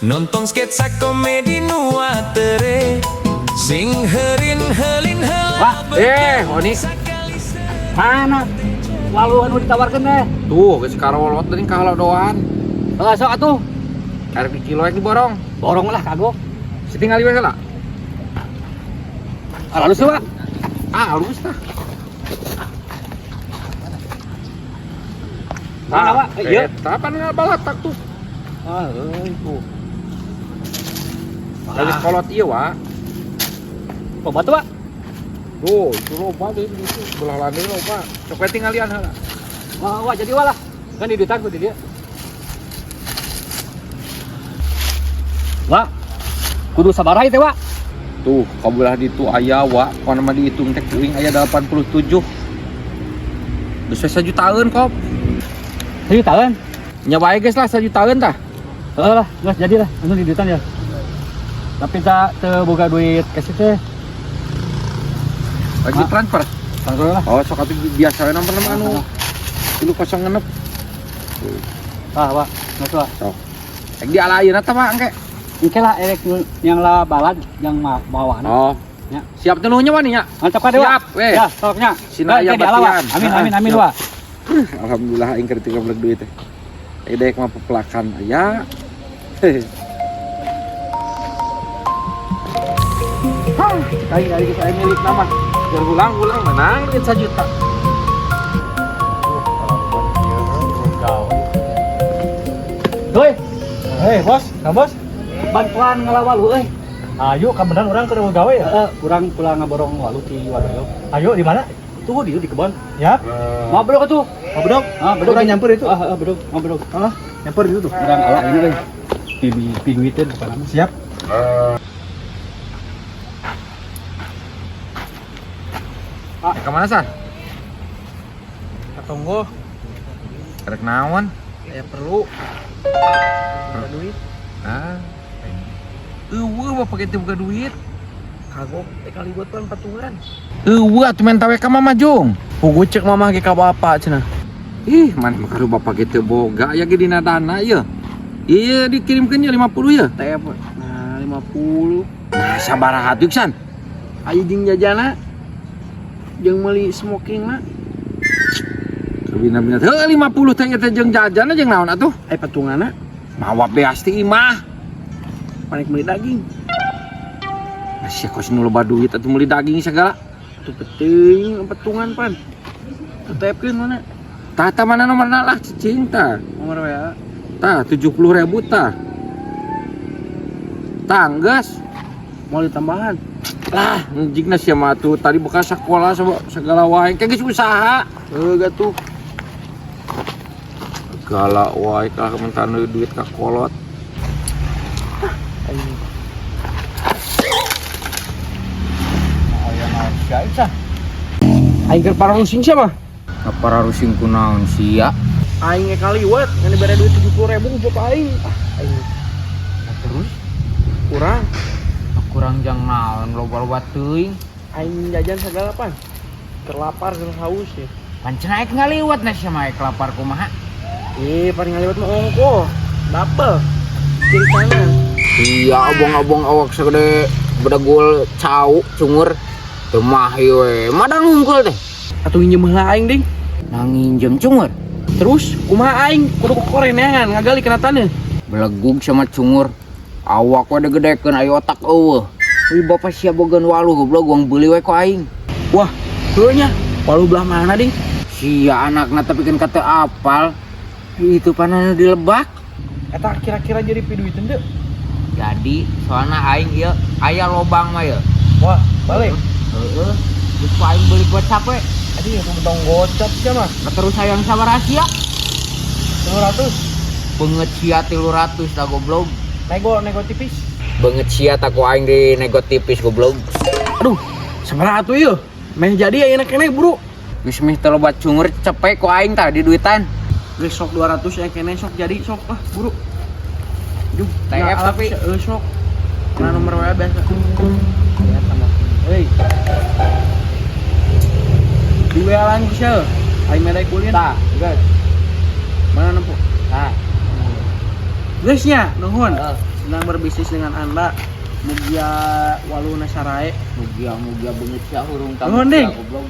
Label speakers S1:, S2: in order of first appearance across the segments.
S1: nonton sketsa komedi nuatere sing herin helin
S2: Wah, Oni. Mana? Lalu anu ditawarkan deh.
S3: Tuh, geus karolot teuing ka doan.
S2: Sok atuh.
S3: Karek di kilo yang diborong.
S2: Borong lah kagok.
S3: Setinggal we heula.
S2: Halus Pak.
S3: Halus tah.
S2: Mana Pak? Ieu.
S3: Eta pan balatak tuh.
S2: Tuh.
S3: Dari kolot ieu, Wak.
S2: Coba tuh, Pak.
S3: Tuh, itu loba deh itu. Belah lande loba. Sok we tinggalian heula.
S2: Wah, jadi walah. Kan di duitan ku di dia. Wah. Kudu sabar teh, Wak.
S3: Tuh, kabelah ditu aya, Wak. Kono mah dihitung teh kuing aya 87. Geus 1 jutaan kop.
S2: 1 jutaan.
S3: Nya bae geus lah 1 jutaan tah.
S2: Heeh lah, geus jadi lah. Anu di duitan ya. Tapi tak teu boga duit kasih teh.
S3: Lagi transfer.
S2: Transfer lah.
S3: Oh, sok atuh biasa we nomor anu. 306.
S2: Pak, geus lah.
S3: Sok. Ek di alayeuna teh mah engke.
S2: Engke lah yang lah balad yang bawah.
S3: Oh.
S2: Ya.
S3: Siap tenuhnya mah nih nya.
S2: Mantap ka dewa.
S3: Siap, weh.
S2: Ya, soknya.
S3: Sina aya batian.
S2: Amin wa.
S3: Alhamdulillah aing keur tinggal beleg duit teh. Daek mah pepelakan aya. Kali kita milik nama. Biar ulang menang duit 1 juta.
S2: Doi. Bos, bos. Bantuan ngalawalu euy. Ayo ka beneran urang keur gawe ya? Heeh, urang pulang ngaborong walu ti Wadoyo. Ayo di mana? Tuh di kebon. Ya. Mau bedog atuh. Mau bedog? Bedog urang nyamper itu. Bedog, mau bedog. Nyamper itu tuh. Urang ala ini euy. Pingwiteun bukan nama. Siap.
S3: Kemana San?
S2: Tunggu.
S3: Karek naon?
S2: Aya perlu.
S3: Ada duit. Bapak kita buka duit.
S2: Kagok kali buat patungan.
S3: Atuh men tawe ka Mama Jung.
S2: Pugu cek mama ge ka bapak cenah.
S3: Ih, man makaru bapak kita boga aya ge dina dana ieu. Iya dikirimkeun ya 50 ya.
S2: Teh nah 50.
S3: Nah, sabaraha tuh San?
S2: Aya jeung jajana. Jeung meuli smoking mah.
S3: Bina-bina teh 50 teh eta jeung jajan jeung naon atuh?
S2: Aya patunganna.
S3: Mawa beas ti imah.
S2: Panik meuli daging.
S3: Sia kos nu loba duit atuh meuli daging segala.
S2: Tuh penting patungan pan. Tetepkeun mana?
S3: Tata mana nomorna lah cicing tah.
S2: Nomor WA.
S3: Tah 70.000 tah. Tanggas.
S2: Mau ditambahan.
S3: Lah, jigna sia mah tuh tadi bekas sekolah segala wae kayak geus usaha.
S2: Gatuh.
S3: Segala wae ka mentan duit ka kolot.
S2: Aing keur pararusing siapa?
S3: Para rusing kunaon sia?
S2: Aing kaliwat ngan dibere duit 70.000 ku aing. Aing.
S3: Terus
S2: Kurang.
S3: kurang jang naon loba-loba teuing.
S2: Aing jajan segala pan. Terlapar keur haus ya.
S3: Pancen aek ngaliwat na sia mah lapar kumaha?
S2: Paling ngaliwat mah ongko. Double. Kiri kanan.
S3: Iya, abong-abong awak segede bedagul cau cungur. Teu mah we, madang unggul teh.
S2: Atuh nginjem heula aing ding.
S3: Nanginjem cungur.
S2: Terus kumaha aing kudu koreneangan ngagali kana taneuh.
S3: Belegug sama cungur. Awak we gedekeun aya otak eueuh. Ieu bapak sia bogan walu goblok uang beuli we ku aing.
S2: Wah, heuh nya. Walu belah mana ding?
S3: Sia anakna tapi kan kata apal. Itu panana di Lebak.
S2: Eta kira-kira jadi piduiteun teu?
S3: Jadi soalnya aing ieu aya lobang mah ieu.
S2: Wah, balik.
S3: Heeh. Geus ku aing beuli gocap we.
S2: Aduh, aku betong gocap sia mah.
S3: Terus sayang sabaraha sia?
S2: 300.
S3: Beungeut sia 300 da goblok.
S2: Nego tipis.
S3: Beungeut sia tak ku aing di nego tipis goblok.
S2: Aduh, sabaraha atuh ieu? Main jadi ayeuna keneh, Bro.
S3: Geus meh teu loba cungur cepek ku aing tah di duitan.
S2: Geus sok 200 ya keneh sok jadi sok Bro. Duh,
S3: TF tapi
S2: sok. Nah nomor WA biasa. Ya tambah. Hei. Di WA lain bisa. Aing mere kulin. Tah, guys. Mana nempo? Tah. Guys nya, nuhun.
S4: senang berbisnis dengan Anda. Mugia waluna sarae, mugia beungeut sia urung tamu.
S2: Nuhun, Ding.
S4: Goblok.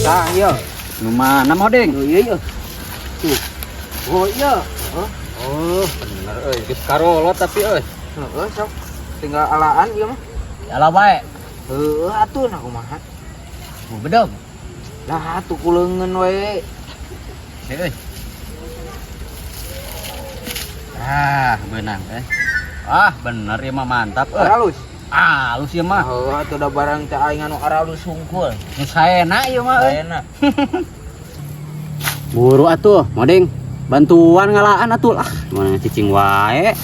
S2: Tah ieu. Nu mana mah Ding?
S4: Iya. Tuh. Oh iya.
S3: Oh, bener euy, geus karolot tapi euy.
S4: Heeh, sok. Tinggal alaan ieu mah.
S2: Alah bae.
S4: Heueuh atuh nah kumaha.
S2: Nu bedog.
S4: Lah atuh kuleungeun we.
S2: Euy. Benang teh. Bener ieu mah mantap euy.
S4: Aralus.
S2: Halus ieu mah.
S4: Heueuh atuh da barang teh aing anu aralus hungkul.
S2: Nu saena ieu mah euy.
S4: Ayeuna.
S2: Buru atuh, Moding. Bantuan ngalaan atuh lah. Mana cicing wae.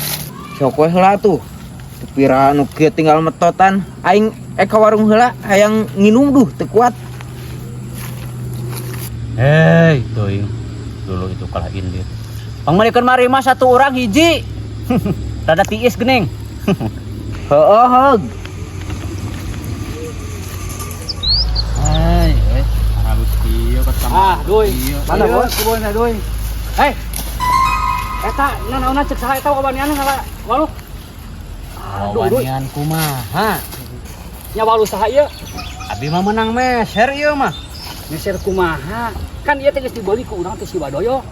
S4: Sok we heula tuh. Pira anu kieu tinggal metotan. Aing ka warung heula hayang nginum duh teu kuat.
S2: Hei, teuing. Dulu itu kalah indir. Pangmalikeun mari mah satu orang hiji. Rada tiis geuning.
S4: Heueuh heug.
S2: Hai, halus kieu ketemu. Duy. Mana bos? Kebunna duy. Hei. Eta nanaonna cek saha eta wabanian ngala waluh. Wabanian kumaha? Nya waluh saha ieu? Abi mah menang meser ieu mah. Meser kumaha? Kan ieu teh geus dibeli ku urang teh si Wadoyo.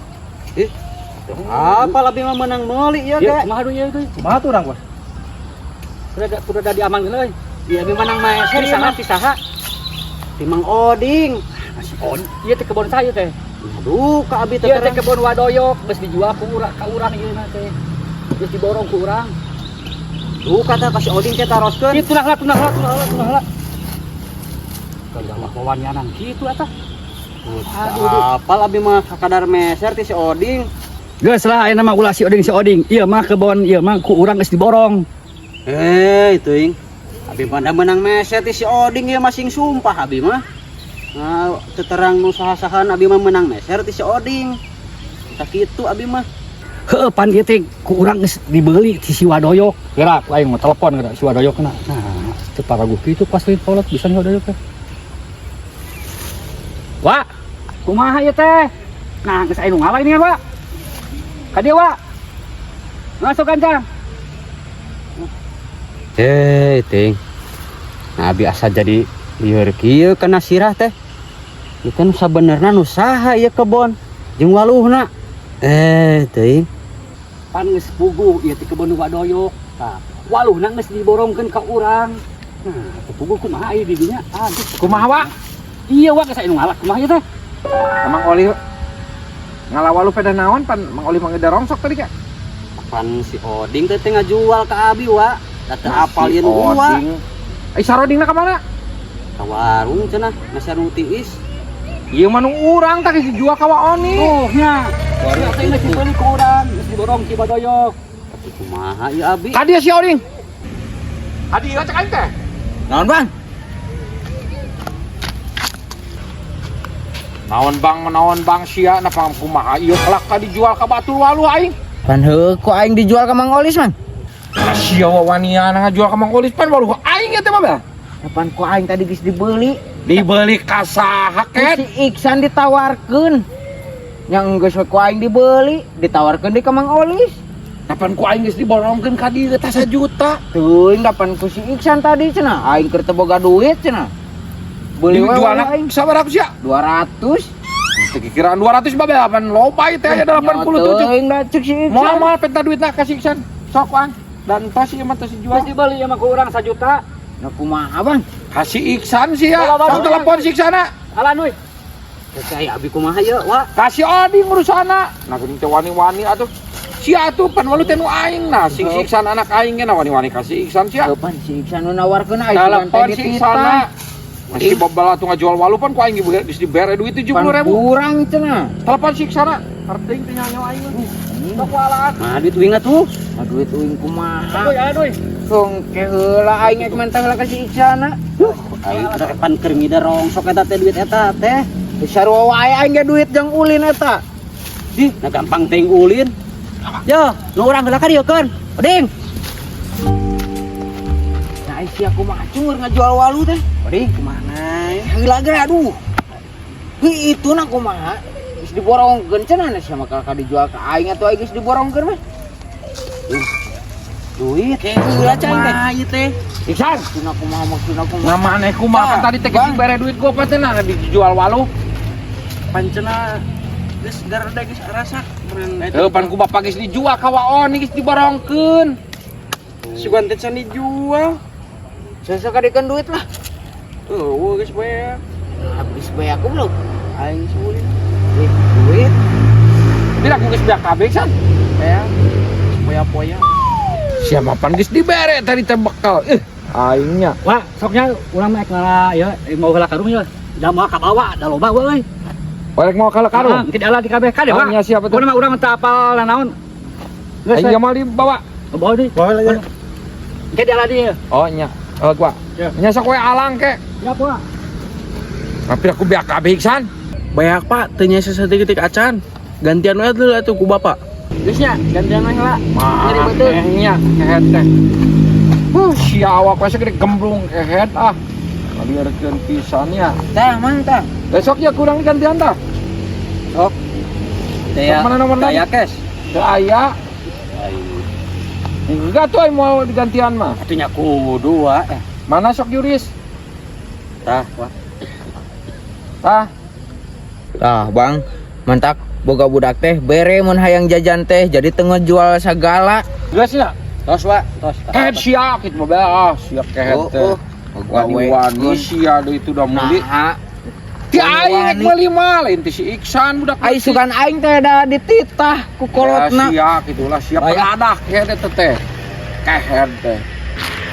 S2: Apa lebih mah menang meuli ieu ge? Kumaha duy ieu duy? Kumaha tuh urang bos? Kuda diamankeun euy. Ieu abi menang meser saha ti saha? Ti Mang Oding. Si Oding. Ieu teh kebon saya teh. Aduh, ka abi teh teh kebon Wadoyo geus dijual ku urang ieu na teh. Geus diborong ku urang. Duh, kata ka si Oding teh taroskeun. Kitu lah. Kalau mah wawanianan kitu eta. Aduh, apal abi mah kadar meser ti si Oding. Geus lah ayeuna mah ulah si Oding. Ieu mah kebon ieu mah ku urang geus diborong. Hei, teuing. Abi pada menang meser ti si Oding ieu masing sumpah abi mah. Nah, teterang nu saha-sahan abi mah menang meser ti si Oding. Tak kitu abi mah. Heuh pan ieu teh ku urang geus dibeli ti si Wadoyo. Gerak aing mah telepon geura si Wadoyo kena. Nah, teu paraguh kitu pas leuwih kolot bisa si Wadoyo teh. Wak, kumaha ieu teh? Nah, geus aya nu ngawa ini kan, Wak? Ka dieu, Wak. Masuk kancang. Ting. Nah, abi asa jadi lieur kieu kana sirah teh. Ieu kan sabenerna nu saha ieu kebon jeung waluhna. Ting. Pan geus puguh ieu teh kebon Wadoyo. Tah, waluhna geus diborongkeun ka urang. Nah, teu puguh kumaha ieu di dinya? Aduh, kumaha, Wak? Iya Wak, geus aya nu ngalak kumaha ieu teh?
S3: Emang Oli ngalawa lu pada naon pan Mang Oli mangeda rongsok tadi ka?
S2: Pan si Oding teh ngajual ka abi Wak. Teu apal ieu nu Wak.
S3: Ai sarodingna ka mana?
S2: Ka warung cenah, masih anu tiis.
S3: Ieu mah nu urang tah geus dijual ka Waoni.
S2: Oh nya. Warung teh geus dibeli ku urang, geus diborong si Wadoyo. Tapi kumaha ieu abi?
S3: Ka dieu si Oding. Adi cek aing teh.
S2: Naon Bang?
S3: Naon bang sia na pang kumaha ieu kelak ka dijual ka Batul Waluh aing.
S4: Pan heueuh kok aing dijual ka Mang Olis man.
S3: Sia wawaniana ngajual ka Mang Olis pan waluh aing eta mah bel.
S4: Kapan kok aing tadi geus dibeli?
S3: Dibeli ka saha ket?
S4: Si Iksan ditawarkeun. Yang geus kok aing dibeli, ditawarkeun deui ka Mang Olis.
S3: Kapan ku aing geus diborongkeun ka dieu tah 1 juta.
S4: Teuing kapan ku si Iksan tadi cenah, aing keur teu boga duit cenah. Beli we
S3: jualna
S4: aing
S3: sabaraha sia?
S4: 200.
S3: Teu kiraan 200 mah bel pan loba ieu teh aya 87.
S4: Teuing da cek si Iksan.
S3: Moal penta duitna ka si Iksan. Sok Bang. Dan tos ieu mah tos dijual.
S2: Geus dibeli ieu mah ku urang 1 juta.
S4: Nah kumaha Bang?
S3: Ka si Iksan sia.
S2: Kalau
S3: Sok telepon si Iksana.
S2: Alan euy. Cai abi kumaha ieu Wak?
S3: Ka si Oding urusana. Nah geuning teh wani-wani atuh. Sia atuh pan walu teh nu aing nah si Iksan anak aing ge na wani-wani ka si Iksan sia.
S4: Kapan si Iksan nu nawarkeun aing
S3: Telepon si Iksana. Masih babala tuh ngajual walu pan ku aing geus dibere duit 70.000.
S4: Kurang cenah.
S3: Telepon si Iksana. Arting teh nyawa aing. Sok walaan.
S4: Nah duit uing atuh. Nah duit uing kumaha?
S2: Aduh.
S4: Songke heula aing ek mentah heula ka si Iksana. Aing teh pan keur ngida rongsok eta teh duit eta teh. Sarua wae aing ge duit jeung ulin eta. Di, nah gampang teuing ulin. Yo, nu urang heula ka dieukeun. Oding. Nah Ai si aku mah acur ngajual walu teh. Bari kemana? Heula ge aduh. Hi itu na kumaha? Geus diborongkeun cenah sama kakak dijual ka aing atuh aing geus diborongkeun mah. Duit heula can teh. Ieu teh. Iksan, tuna kumaha maksudna kumaha?
S3: Nah maneh kumaha tadi teh geus dibere duit gua apa teh nah dijual walu.
S4: Pancena geus garada geus rasa meureun eta.
S3: Heuh pan ku bapak geus dijual ka waon geus diborongkeun.
S4: Sugan teh can dijual. Saya kadekeun duit lah. Tuh, geus bae. Habis bae aku belum. Aing sulit. Duit.
S3: Tidak aku geus biak kabeh san.
S4: Ya. Poya-poya.
S3: Siapa pan geus dibere tadi teh bekal. Aingnya.
S2: Wah, soknya urang mah ekala ya mau heula karung ya. Da mau ka bawa, da loba euy.
S3: Balik mau kalah karung.
S2: Tidak ala di kabeh kade, Pak.
S3: Nya siapa tuh?
S2: Urang mah urang teu apal naon.
S3: Aing jamal dibawa.
S2: Bawa di.
S4: Bawa lagi.
S2: Ke ala di.
S3: Oh nya. Gua.
S2: Ya.
S3: Nya sok we alang ke.
S2: Ya, Pak.
S3: Tapi aku biak kabeh san.
S4: Banyak Pak, tanya sesetik acan. Gantian wae dulu atuh ku Bapak. Geus nya, gantian wae heula. Nyari betul.
S3: Nya kehet teh. Si awak we segede gemblung kehet ah. Ngalieureun pisan ya.
S4: Tah, mantap.
S3: Besok ya kurang gantian tah.
S4: Sok.
S3: Sok mana nomor lagi?
S4: Daya cash.
S3: Teu aya. Enggak tuh yang mau digantian mah.
S4: Atunya kudu wa.
S3: Mana sok Yuris?
S4: Tah, wa.
S3: Tah.
S4: Tah, Bang. Mantap. Boga budak teh bere mun hayang jajan teh jadi tengah jual segala.
S3: Geus ya.
S4: Tos wa, tos.
S3: Kehet siap kitu mah siap kehet teh. Wani sia deui itu udah meuli.
S4: Nah,
S3: Ti aing rek meuli mah lain ti si Iksan budak.
S4: ai sugan aing teh da dititah ku kolotna.
S3: Siap itulah siap penadah kehet teh. Kehet teh.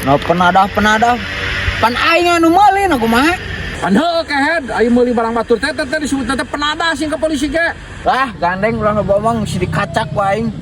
S4: No penadah. Pan aing anu meuli na kumaha?
S3: Pan heuh kehet aing meuli barang batur teh disebut teh penadah sing ka polisi ge.
S4: Lah, gandeng ulah ngomong mesti dikacak ku aing.